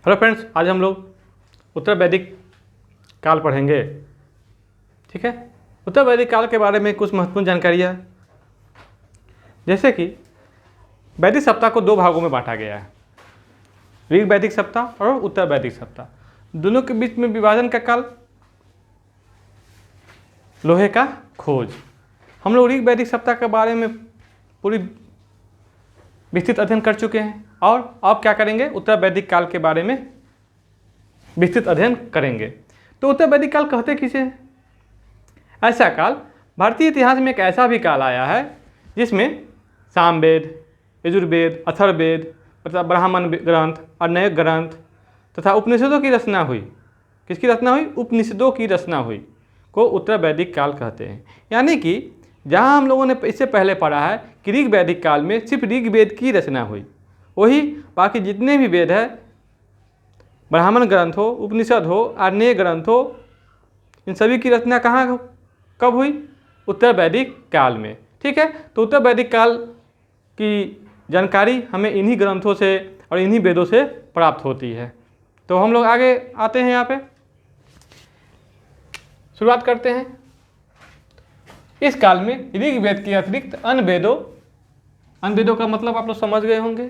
Hello friends, आज हम लोग उत्तर वैदिक काल पढ़ेंगे। ठीक है, उत्तर वैदिक काल के बारे में कुछ महत्वपूर्ण जानकारियाँ, जैसे कि वैदिक सप्ताह को दो भागों में बांटा गया है, ऋग वैदिक सप्ताह और उत्तर वैदिक सप्ताह। दोनों के बीच में विभाजन का काल लोहे का खोज। हम लोग ऋग वैदिक सप्ताह के बारे में पूरी विस्तृत अध्ययन कर चुके हैं और अब क्या करेंगे, उत्तर वैदिक काल के बारे में विस्तृत अध्ययन करेंगे। तो उत्तर वैदिक काल कहते किसे हैं? ऐसा काल भारतीय इतिहास में एक ऐसा भी काल आया है जिसमें सामवेद, यजुर्वेद, अथर्ववेद तथा ब्राह्मण ग्रंथ, अन्य ग्रंथ तथा उपनिषदों की रचना हुई। किसकी रचना हुई? उपनिषदों की रचना हुई को उत्तर वैदिक काल कहते हैं। यानी कि जहाँ हम लोगों ने इससे पहले पढ़ा है कि ऋग वैदिक काल में सिर्फ ऋग वेद की रचना हुई, वही बाकी जितने भी वेद है, ब्राह्मण ग्रंथ हो, उपनिषद हो, अन्य ग्रंथ हो, इन सभी की रचना कहाँ कब हुई? उत्तर वैदिक काल में। ठीक है, तो उत्तर वैदिक काल की जानकारी हमें इन्हीं ग्रंथों से और इन्हीं वेदों से प्राप्त होती है। तो हम लोग आगे आते हैं, यहाँ पे शुरुआत करते हैं। इस काल में ऋग वेद के अतिरिक्त अन्य वेदों का मतलब आप लोग समझ गए होंगे,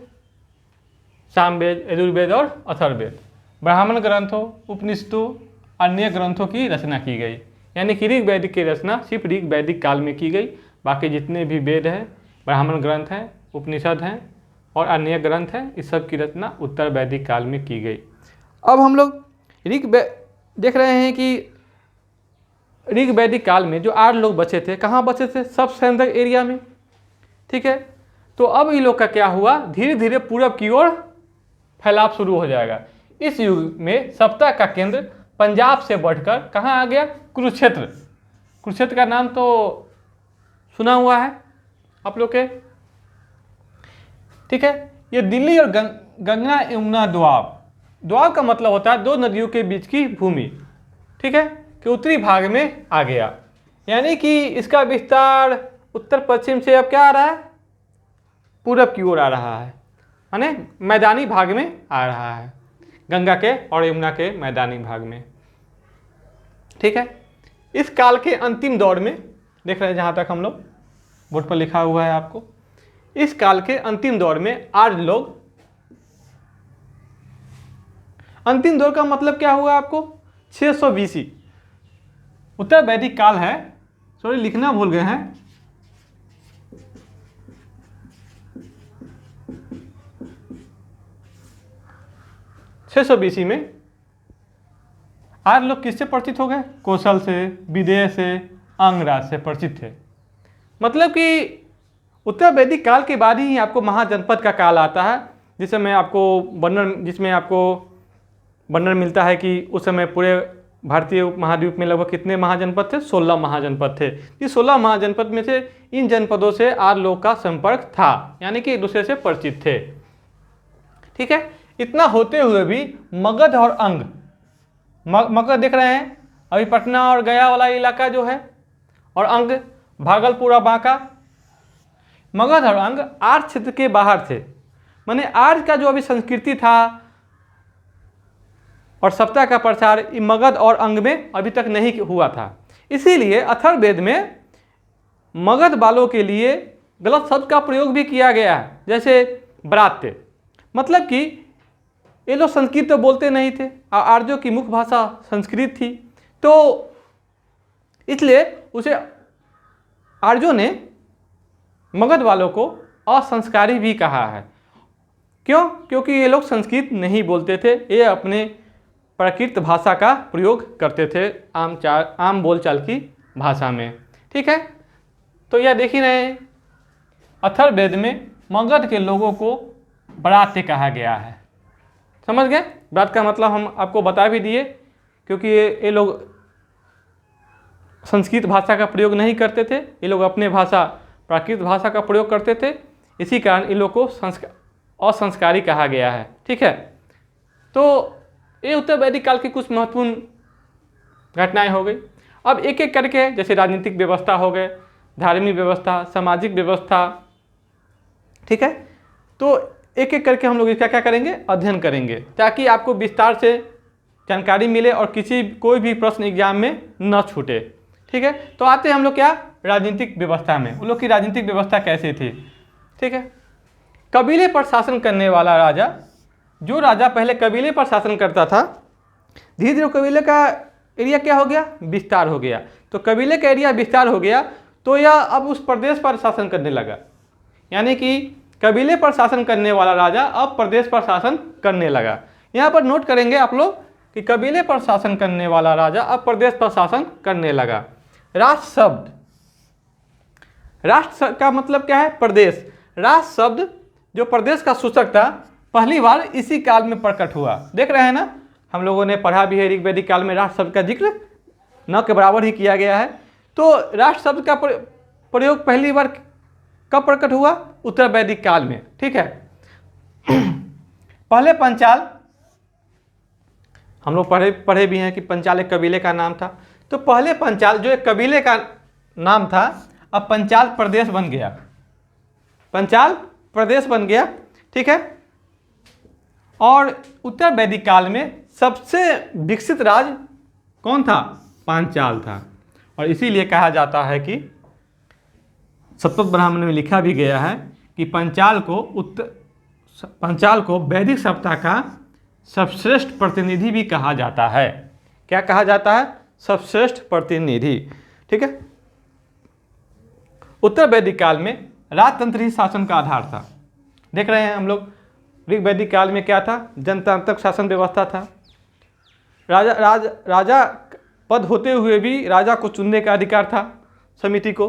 सामवेद, यजुर्वेद और अथर्ववेद, ब्राह्मण ग्रंथों, उपनिषदों, अन्य ग्रंथों की रचना की गई। यानी कि ऋग वैदिक की रचना सिर्फ ऋग वैदिक काल में की गई। बाकी जितने भी वेद हैं, ब्राह्मण ग्रंथ हैं, उपनिषद हैं और अन्य ग्रंथ हैं, इस सब की रचना उत्तर वैदिक काल में की गई। अब हम लोग देख रहे हैं कि ऋग वैदिक काल में जो 8 लोग बचे थे, कहाँ बचे थे? सब सेंट्रल एरिया में। ठीक है, तो अब इन लोग का क्या हुआ, धीरे धीरे पूरब की ओर फैलाव शुरू हो जाएगा। इस युग में सप्ताह का केंद्र पंजाब से बढ़कर कहाँ आ गया? कुरुक्षेत्र। कुरुक्षेत्र का नाम तो सुना हुआ है आप लोग के। ठीक है, ये दिल्ली और गंगा यमुना द्वाब का मतलब होता है दो नदियों के बीच की भूमि। ठीक है, कि उत्तरी भाग में आ गया। यानी कि इसका विस्तार उत्तर पश्चिम से अब क्या आ रहा है? पूरब की ओर आ रहा है, माने मैदानी भाग में आ रहा है, गंगा के और यमुना के मैदानी भाग में। ठीक है, इस काल के अंतिम दौर में देख रहे हैं, जहाँ तक हम लोग बोर्ड पर लिखा हुआ है आपको, इस काल के अंतिम दौर में 8 लोग। अंतिम दौर का मतलब क्या हुआ आपको? 600 BC उत्तर वैदिक काल है। सॉरी, लिखना भूल गए हैं। BC में 8 लोग किससे परिचित हो गए? कौशल से, विदेह से, अंगराज से परिचित थे। मतलब कि उत्तर वैदिक काल के बाद ही आपको महाजनपद का काल आता है, जिसमें आपको वर्णन मिलता है कि उस समय पूरे भारतीय उपमहाद्वीप में लगभग कितने महाजनपद थे? 16 महाजनपद थे। इस 16 महाजनपद में से इन जनपदों से 8 लोगों का संपर्क था, यानी कि एक दूसरे से परिचित थे। ठीक है, इतना होते हुए भी मगध और अंग, मगध देख रहे हैं अभी पटना और गया वाला इलाका जो है, और अंग भागलपुर और बांका। मगध और अंग आर्य क्षेत्र के बाहर थे, माने आर्य का जो अभी संस्कृति था और सप्ताह का प्रचार मगध और अंग में अभी तक नहीं हुआ था। इसीलिए अथर्ववेद में मगध वालों के लिए गलत शब्द का प्रयोग भी किया गया है, जैसे ब्रात्य। मतलब कि ये लोग संस्कृत तो बोलते नहीं थे, आर्यों की मुख्य भाषा संस्कृत थी, तो इसलिए उसे आर्यों ने मगध वालों को असंस्कारी भी कहा है। क्यों? क्योंकि ये लोग संस्कृत नहीं बोलते थे, ये अपने प्राकृत भाषा का प्रयोग करते थे, आम बोलचाल की भाषा में। ठीक है, तो यह देख ही रहे हैं, अथर्ववेद में मगध के लोगों को ब्रात्य कहा गया है। समझ गए? ब्रात्य का मतलब हम आपको बता भी दिए, क्योंकि ये लोग संस्कृत भाषा का प्रयोग नहीं करते थे, ये लोग अपने भाषा प्राकृत भाषा का प्रयोग करते थे, इसी कारण इन लोग को असंस्कारी कहा गया है। ठीक है, तो ये उत्तर वैदिक काल की कुछ महत्वपूर्ण घटनाएं हो गई। अब एक एक करके, जैसे राजनीतिक व्यवस्था हो गए, धार्मिक व्यवस्था, सामाजिक व्यवस्था। ठीक है, तो एक एक करके हम लोग इसका क्या करेंगे, अध्ययन करेंगे, ताकि आपको विस्तार से जानकारी मिले और कोई भी प्रश्न एग्जाम में न छूटे। ठीक है, तो आते हैं हम लोग क्या, राजनीतिक व्यवस्था में। उन लोग की राजनीतिक व्यवस्था कैसे थी। ठीक है, कबीले पर शासन करने वाला राजा, जो राजा पहले कबीले पर शासन करता था, धीरे धीरे कबीले का एरिया क्या हो गया, विस्तार हो गया। तो कबीले का एरिया विस्तार हो गया तो यह अब उस प्रदेश पर शासन करने लगा। यानी कि कबीले पर शासन करने वाला राजा अब प्रदेश पर शासन करने लगा। यहाँ पर नोट करेंगे आप लोग कि कबीले पर शासन करने वाला राजा अब प्रदेश पर शासन करने लगा। राष्ट्र शब्द, राष्ट्र का मतलब क्या है, प्रदेश। राष्ट्र शब्द जो प्रदेश का सूचक था, पहली बार इसी काल में प्रकट हुआ। देख रहे हैं ना, हम लोगों ने पढ़ा भी है, ऋग वैदिक काल में राष्ट्र शब्द का जिक्र न के बराबर ही किया गया है। तो राष्ट्र शब्द का प्रयोग पहली बार कब प्रकट हुआ, उत्तर वैदिक काल में। ठीक है, पहले पंचाल, हम लोग पढ़े भी हैं कि पंचाल एक कबीले का नाम था। तो पहले पंचाल जो एक कबीले का नाम था, अब पंचाल प्रदेश बन गया, पंचाल प्रदेश बन गया। ठीक है, और उत्तर वैदिक काल में सबसे विकसित राज कौन था, पांचाल था। और इसीलिए कहा जाता है कि सतपथ ब्राह्मण में लिखा भी गया है कि पंचाल को वैदिक सभ्यता का सर्वश्रेष्ठ प्रतिनिधि भी कहा जाता है। क्या कहा जाता है, सर्वश्रेष्ठ प्रतिनिधि। ठीक है, उत्तर वैदिक काल में राजतंत्र ही शासन का आधार था। देख रहे हैं हम लोग, ऋग वैदिक काल में क्या था, जनतांत्रिक शासन व्यवस्था था। राजा पद होते हुए भी राजा को चुनने का अधिकार था समिति को।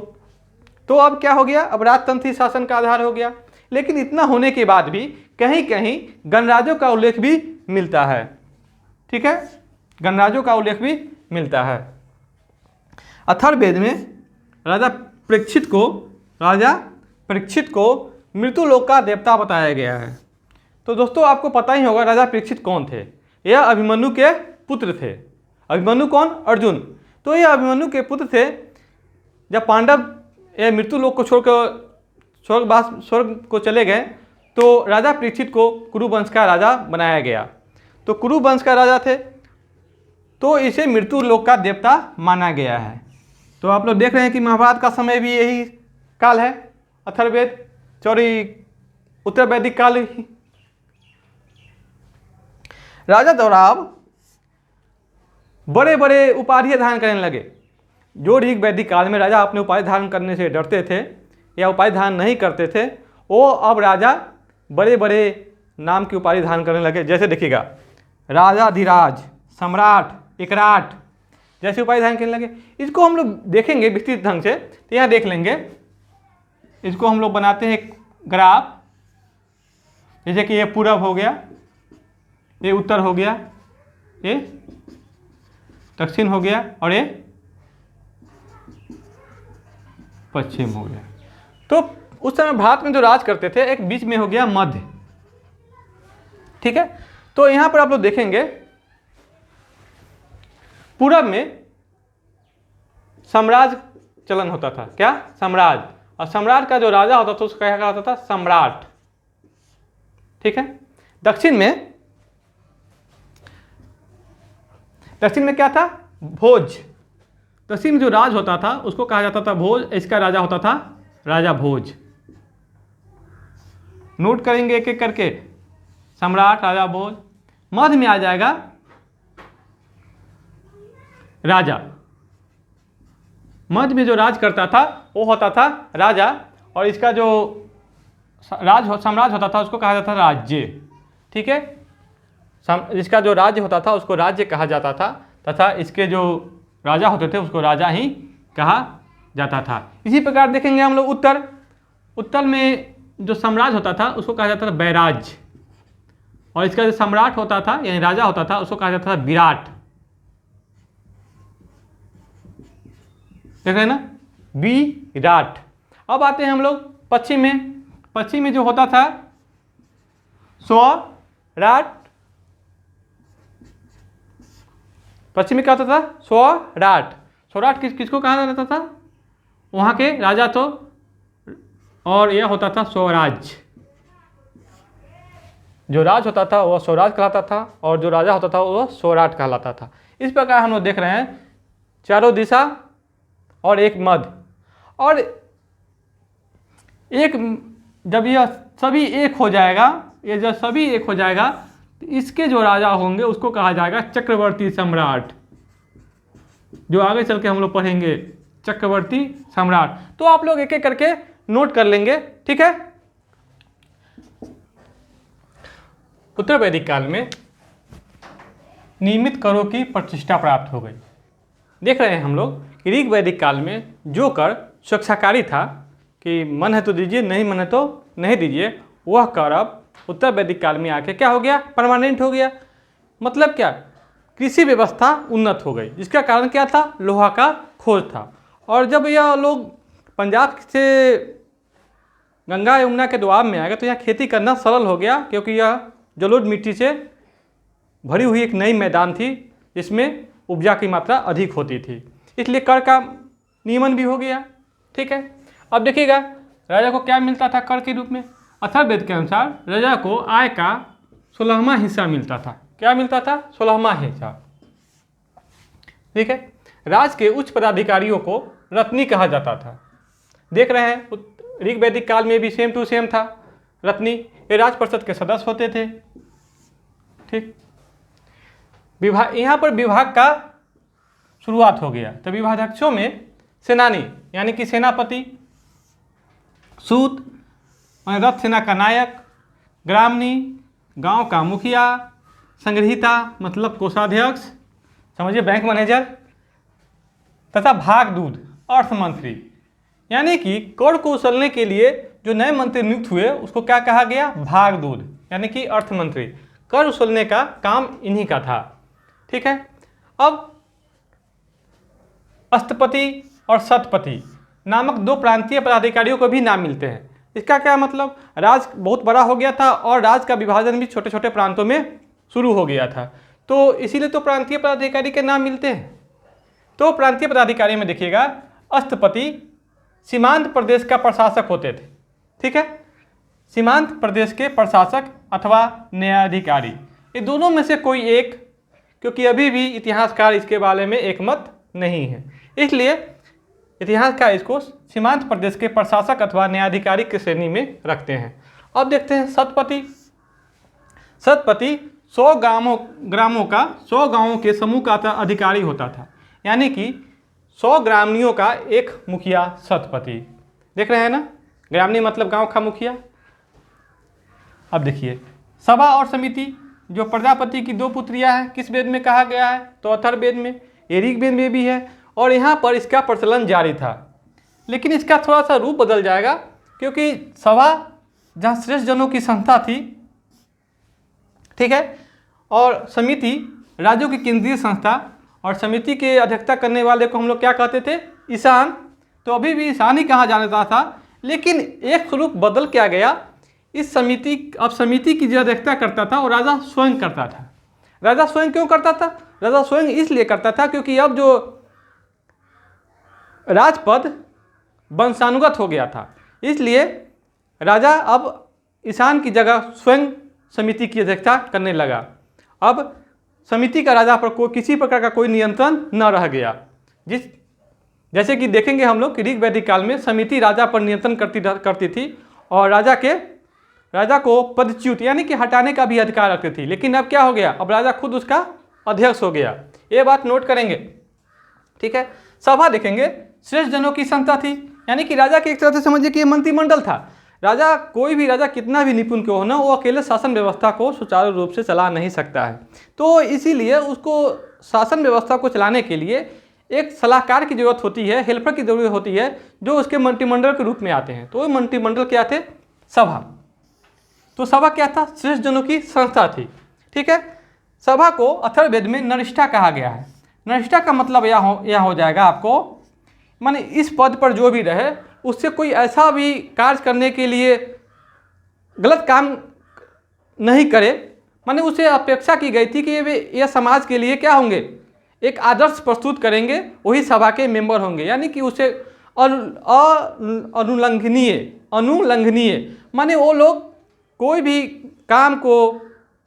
तो अब क्या हो गया, अब राजतंत्र ही शासन का आधार हो गया। लेकिन इतना होने के बाद भी कहीं कहीं गणराज्यों का उल्लेख भी मिलता है। ठीक है, गणराज्यों का उल्लेख भी मिलता है। अथर्ववेद में राजा परीक्षित को मृत्युलोक का देवता बताया गया है। तो दोस्तों आपको पता ही होगा राजा परीक्षित कौन थे, यह अभिमन्यु के पुत्र थे। अभिमन्यु कौन, अर्जुन। तो यह अभिमन्यु के पुत्र थे। जब पांडव यह मृत्युलोक को छोड़कर स्वर्ग को चले गए तो राजा परीक्षित को कुरु वंश का राजा बनाया गया। तो कुरु वंश का राजा थे, तो इसे मृत्युलोक का देवता माना गया है। तो आप लोग देख रहे हैं कि महाभारत का समय भी यही काल है, अथर्ववेद, उत्तर वैदिक काल ही। राजा दौराव बड़े बड़े उपाधि धारण करने लगे। जो ऋग वैदिक काल में राजा अपने उपाधि धारण करने से डरते थे या उपाधि धारण नहीं करते थे, वो अब राजा बड़े बड़े नाम की उपाधि धारण करने लगे। जैसे देखिएगा, राजाधिराज, सम्राट, एकराट जैसे उपाधि धारण करने लगे। इसको हम लोग देखेंगे विस्तृत ढंग से, तो यहाँ देख लेंगे। इसको हम लोग बनाते हैं ग्राफ, जैसे कि ये पूरब हो गया, ये उत्तर हो गया, ये दक्षिण हो गया और ये पश्चिम हो गया। तो उस समय भारत में जो राज करते थे, एक बीच में हो गया मध्य। ठीक है, तो यहां पर आप लोग देखेंगे पूरब में साम्राज्य चलन होता था। क्या, साम्राज्य। और सम्राट का जो राजा होता था उसको क्या कहा होता था, सम्राट। ठीक है, दक्षिण में क्या था, भोज। दक्षिण में जो राज होता था उसको कहा जाता था भोज, इसका राजा होता था राजा भोज। नोट करेंगे एक एक करके, सम्राट, राजा भोज। मध्य में आ जाएगा राजा। मध्य में जो राज करता था वो होता था राजा, और इसका जो साम्राज्य होता था उसको कहा जाता था राज्य। ठीक है, इसका जो राज्य होता था उसको राज्य कहा जाता था, तथा इसके जो राजा होते थे उसको राजा ही कहा जाता था। इसी प्रकार देखेंगे हम लोग उत्तर में जो साम्राज्य होता था उसको कहा जाता था बैराज्य, और इसका जो सम्राट होता था यानी राजा होता था उसको कहा जाता था विराट। देख रहे हैं ना, विराट। अब आते हैं हम लोग पश्चिम में जो होता था स्वराट। पश्चिम में क्या होता था, स्वराट। स्वराट किसको कहा जाता था, वहाँ के राजा तो, और यह होता था स्वराज्य। जो राज होता था वह स्वराज कहलाता था और जो राजा होता था वह स्वराट कहलाता था। इस प्रकार हम लोग देख रहे हैं चारों दिशा और एक मध्य, और एक जब यह सभी एक हो जाएगा, ये जब सभी एक हो जाएगा तो इसके जो राजा होंगे उसको कहा जाएगा चक्रवर्ती सम्राट, जो आगे चल के हम लोग पढ़ेंगे चक्रवर्ती सम्राट। तो आप लोग एक एक करके नोट कर लेंगे, ठीक है। उत्तर वैदिक काल में नियमित करों की प्रतिष्ठा प्राप्त हो गई। देख रहे हैं हम लोग कि ऋग वैदिक काल में जो कर स्वेच्छाकारी था कि मन है तो दीजिए, नहीं मन है तो नहीं दीजिए, वह कर अब उत्तर वैदिक काल में आके क्या हो गया, परमानेंट हो गया। मतलब क्या, कृषि व्यवस्था उन्नत हो गई, जिसका कारण क्या था, लोहा का खोज था। और जब यह लोग पंजाब से गंगा यमुना के दोआब में आ गए तो यहाँ खेती करना सरल हो गया, क्योंकि यह जलोढ़ मिट्टी से भरी हुई एक नई मैदान थी जिसमें उपजा की मात्रा अधिक होती थी, इसलिए कर का नियमन भी हो गया, ठीक है। अब देखिएगा राजा को क्या मिलता था कर के रूप में। अथर्ववेद के अनुसार राजा को आय का 16वां हिस्सा मिलता था। क्या मिलता था, 16वां हिस्सा, ठीक है। राज के उच्च पदाधिकारियों को रत्नी कहा जाता था। देख रहे हैं ऋग वैदिक काल में भी सेम टू सेम था। रत्नी ये राज परिषद के सदस्य होते थे, ठीक। विभाग, यहाँ पर विभाग का शुरुआत हो गया। तो विभागाध्यक्षों में सेनानी यानी कि सेनापति, सूत रथ सेना का नायक, ग्रामनी गांव का मुखिया, संग्रहिता मतलब कोषाध्यक्ष, समझिए बैंक मैनेजर, तथा भागदूत अर्थ मंत्री। यानी कि कर को उछलने के लिए जो नए मंत्री नियुक्त हुए उसको क्या कहा गया, भागदूत यानी कि अर्थ मंत्री। कर उछलने का काम इन्हीं का था, ठीक है। अब अस्तपति और शतपति नामक दो प्रांतीय पदाधिकारियों को भी नाम मिलते हैं। इसका क्या मतलब, राज बहुत बड़ा हो गया था और राज का विभाजन भी छोटे छोटे प्रांतों में शुरू हो गया था, तो इसीलिए तो प्रांतीय पदाधिकारी के नाम मिलते हैं। तो प्रांतीय पदाधिकारी में देखिएगा अस्तपति सीमांत प्रदेश का प्रशासक होते थे, ठीक है। सीमांत प्रदेश के प्रशासक अथवा न्यायाधिकारी, ये दोनों में से कोई एक, क्योंकि अभी भी इतिहासकार इसके बारे में एक मत नहीं है, इसलिए इतिहासकार इसको सीमांत प्रदेश के प्रशासक अथवा न्यायाधिकारी की श्रेणी में रखते हैं। अब देखते हैं शतपति। शतपति 100 ग्रामों का 100 गांवों के समूह का अधिकारी होता था, यानी कि 100 ग्रामणियों का एक मुखिया शतपति। देख रहे हैं ना, ग्रामणी मतलब गांव का मुखिया। अब देखिए सभा और समिति, जो प्रजापति की 2 पुत्रियां हैं, किस वेद में कहा गया है, तो अथर्ववेद में, ये ऋग्वेद में भी है, और यहाँ पर इसका प्रचलन जारी था। लेकिन इसका थोड़ा सा रूप बदल जाएगा, क्योंकि सभा जहाँ श्रेष्ठ जनों की संस्था थी, ठीक है, और समिति राज्यों की केंद्रीय संस्था, और समिति के अध्यक्षता करने वाले को हम लोग क्या कहते थे, ईशान। तो अभी भी ईशान ही कहा जाता था, लेकिन एक स्वरूप बदल क्या गया, इस समिति, अब समिति की जो अध्यक्षता करता था वो राजा स्वयं करता था। राजा स्वयं क्यों करता था, राजा स्वयं इसलिए करता था क्योंकि अब जो राजपद वंशानुगत हो गया था, इसलिए राजा अब ईशान की जगह स्वयं समिति की अध्यक्षता करने लगा। अब समिति का राजा पर कोई किसी प्रकार का कोई नियंत्रण न रह गया। जैसे कि देखेंगे हम लोग कि ऋग वैदिक काल में समिति राजा पर नियंत्रण करती थी और राजा को पदच्युत यानी कि हटाने का भी अधिकार रखती थी। लेकिन अब क्या हो गया, अब राजा खुद उसका अध्यक्ष हो गया। ये बात नोट करेंगे, ठीक है। सभा देखेंगे श्रेष्ठ जनों की संस्था थी, यानी कि राजा के एक तरह से समझिए कि मंत्रिमंडल था। राजा, कोई भी राजा कितना भी निपुण क्यों हो ना, वो अकेले शासन व्यवस्था को सुचारू रूप से चला नहीं सकता है। तो इसीलिए उसको शासन व्यवस्था को चलाने के लिए एक सलाहकार की जरूरत होती है, हेल्पर की जरूरत होती है, जो उसके मंत्रिमंडल के रूप में आते हैं। तो वो मंत्रिमंडल क्या थे, सभा। तो सभा क्या था, श्रेष्ठ जनों की संस्था थी, ठीक है। सभा को अथर्ववेद में नरिष्ठा कहा गया है। नरिष्ठा का मतलब यह हो जाएगा आपको, माने इस पद पर जो भी रहे उससे कोई ऐसा भी कार्य करने के लिए गलत काम नहीं करे, माने उसे अपेक्षा की गई थी कि ये समाज के लिए क्या होंगे, एक आदर्श प्रस्तुत करेंगे, वही सभा के मेंबर होंगे। यानी कि उसे अनुलंघनीय माने वो लोग कोई भी काम को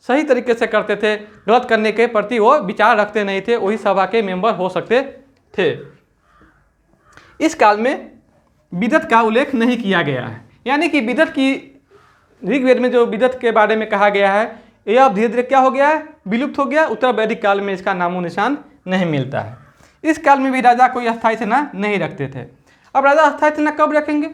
सही तरीके से करते थे, गलत करने के प्रति वो विचार रखते नहीं थे, वही सभा के मेंबर हो सकते थे। इस काल में विदत का उल्लेख नहीं किया गया है, यानी कि विदत की ऋग्वेद में जो विदत के बारे में कहा गया है यह अब धीरे धीरे क्या हो गया है, विलुप्त हो गया। उत्तर वैदिक काल में इसका नामो निशान नहीं मिलता है। इस काल में भी राजा कोई अस्थायी सेना नहीं रखते थे। अब राजा अस्थायी सेना कब रखेंगे?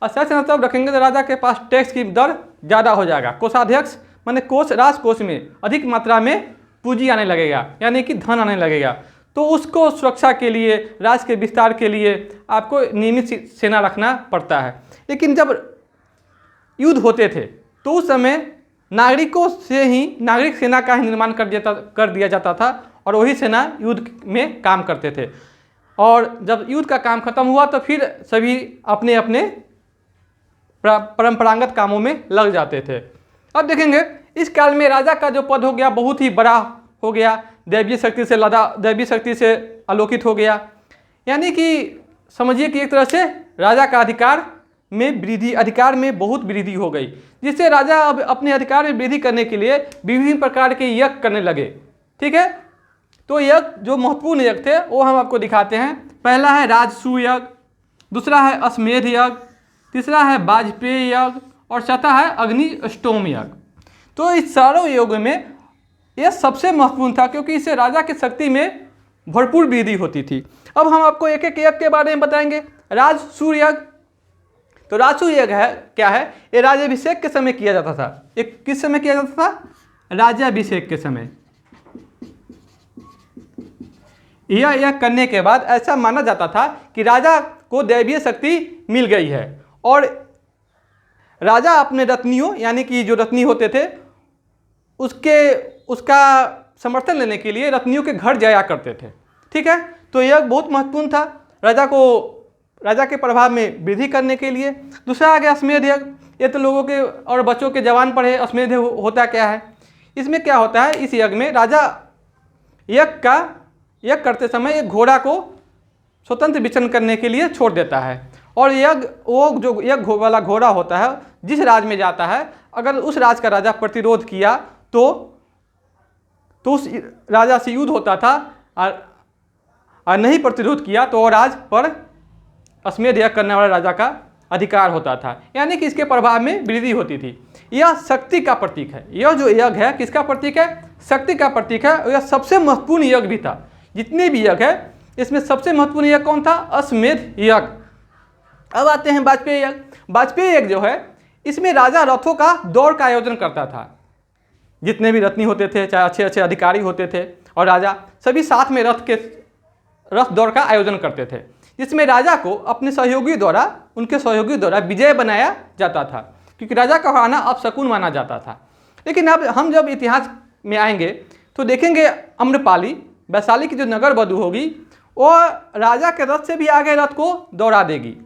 अस्थायी सेना तब रखेंगे तो राजा के पास टैक्स की दर ज़्यादा हो जाएगा। कोषाध्यक्ष माने कोष, राजकोष में अधिक मात्रा में पूंजी आने लगेगा, यानी कि धन आने लगेगा। तो उसको सुरक्षा के लिए, राज्य के विस्तार के लिए आपको नियमित सेना रखना पड़ता है। लेकिन जब युद्ध होते थे तो उस समय नागरिकों से ही, नागरिक सेना का ही निर्माण कर दिया जाता था और वही सेना युद्ध में काम करते थे। और जब युद्ध का काम खत्म हुआ तो फिर सभी अपने अपने परंपरागत कामों में लग जाते थे। अब देखेंगे इस काल में राजा का जो पद हो गया बहुत ही बड़ा हो गया, दैवीय शक्ति से लदा, दैवीय शक्ति से आलोकित हो गया। यानी कि समझिए कि एक तरह से राजा का अधिकार में बहुत वृद्धि हो गई, जिससे राजा अब अपने अधिकार में वृद्धि करने के लिए विभिन्न प्रकार के यज्ञ करने लगे। ठीक है, तो यज्ञ जो महत्वपूर्ण यज्ञ थे वो हम आपको दिखाते हैं। पहला है राजसूय यज्ञ, दूसरा है अश्वमेध यज्ञ, तीसरा है वाजपेयी यज्ञ और चौथा है अग्निष्टोम यज्ञ। तो इस चारों यज्ञ में यह सबसे महत्वपूर्ण था, क्योंकि इससे राजा की शक्ति में भरपूर वृद्धि होती थी। अब हम आपको एक एक यज्ञ के बारे में बताएंगे। राजसूय यज्ञ, तो राजसूय यज्ञ है क्या है? ये राज्याभिषेक के समय किया जाता था। एक किस समय किया जाता था? राज्याभिषेक के समय। यह यज्ञ करने के बाद ऐसा माना जाता था कि राजा को दैवीय शक्ति मिल गई है और राजा अपने रत्नियों, यानी कि जो रत्नी होते थे उसका समर्थन लेने के लिए रत्नियों के घर जाया करते थे। ठीक है, तो यह बहुत महत्वपूर्ण था राजा के प्रभाव में वृद्धि करने के लिए। दूसरा आ गया अश्वमेध यज्ञ। ये तो लोगों के और बच्चों के जवान पढ़े। अश्वमेध होता क्या है? इसमें क्या होता है, इस यज्ञ में राजा यज्ञ करते समय एक घोड़ा को स्वतंत्र विचरण करने के लिए छोड़ देता है और वो जो यज्ञ वाला घोड़ा होता है जिस राज में जाता है, अगर उस राज का राजा प्रतिरोध किया तो उस राजा से युद्ध होता था और नहीं प्रतिरोध किया तो वो राज पर अश्वमेध यज्ञ करने वाले राजा का अधिकार होता था। यानी कि इसके प्रभाव में वृद्धि होती थी। यह शक्ति का प्रतीक है। यह जो यज्ञ है किसका प्रतीक है? शक्ति का प्रतीक है। यह सबसे महत्वपूर्ण यज्ञ भी था। जितने भी यज्ञ है इसमें सबसे महत्वपूर्ण यज्ञ कौन था? अश्वमेध यज्ञ। अब आते हैं वाजपेयी यज्ञ। वाजपेयी यज्ञ जो है इसमें राजा रथों का दौड़ का आयोजन करता था। जितने भी रत्नी होते थे, चाहे अच्छे अच्छे अधिकारी होते थे और राजा, सभी साथ में रथ दौड़ का आयोजन करते थे, जिसमें राजा को अपने उनके सहयोगियों द्वारा विजय बनाया जाता था, क्योंकि राजा का हराना अपशकुन माना जाता था। लेकिन अब हम जब इतिहास में आएंगे तो देखेंगे अम्रपाली, वैशाली की जो नगर वधू होगी वो राजा के रथ से भी आगे रथ को दौड़ा देगी।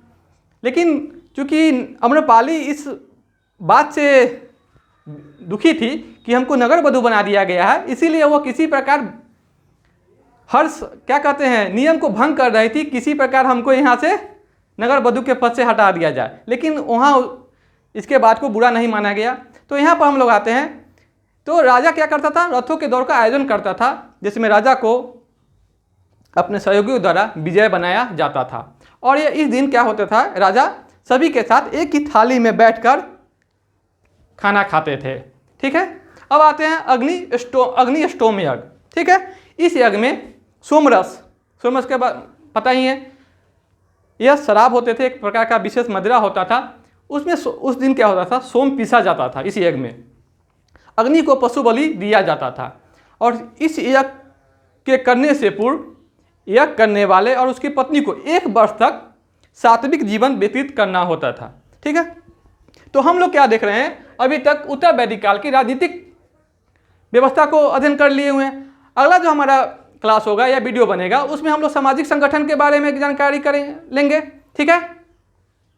लेकिन चूँकि अम्रपाली इस बात से दुखी थी कि हमको नगर वधू बना दिया गया है, इसीलिए वो किसी प्रकार नियम को भंग कर रही थी, किसी प्रकार हमको यहाँ से नगर वधू के पद से हटा दिया जाए। लेकिन वहाँ इसके बात को बुरा नहीं माना गया। तो यहाँ पर हम लोग आते हैं, तो राजा क्या करता था? रथों के दौड़ का आयोजन करता था, जिसमें राजा को अपने सहयोगियों द्वारा विजय बनाया जाता था। और ये इस दिन क्या होता था? राजा सभी के साथ एक ही थाली में बैठकर खाना खाते थे। ठीक है, अब आते हैं अग्निष्टोम यज्ञ। ठीक है, इस यज्ञ में सोमरस के बाद पता ही है, यह शराब होते थे, एक प्रकार का विशेष मदिरा होता था। उसमें उस दिन क्या होता था? सोम पीसा जाता था। इस यज्ञ में अग्नि को पशु बलि दिया जाता था और इस यज्ञ के करने से पूर्व यज्ञ करने वाले और उसकी पत्नी को 1 वर्ष तक सात्विक जीवन व्यतीत करना होता था। ठीक है, तो हम लोग क्या देख रहे हैं? अभी तक उत्तर वैदिक काल की राजनीतिक व्यवस्था को अध्ययन कर लिए हुए हैं। अगला जो हमारा क्लास होगा या वीडियो बनेगा उसमें हम लोग सामाजिक संगठन के बारे में जानकारी लेंगे। ठीक है।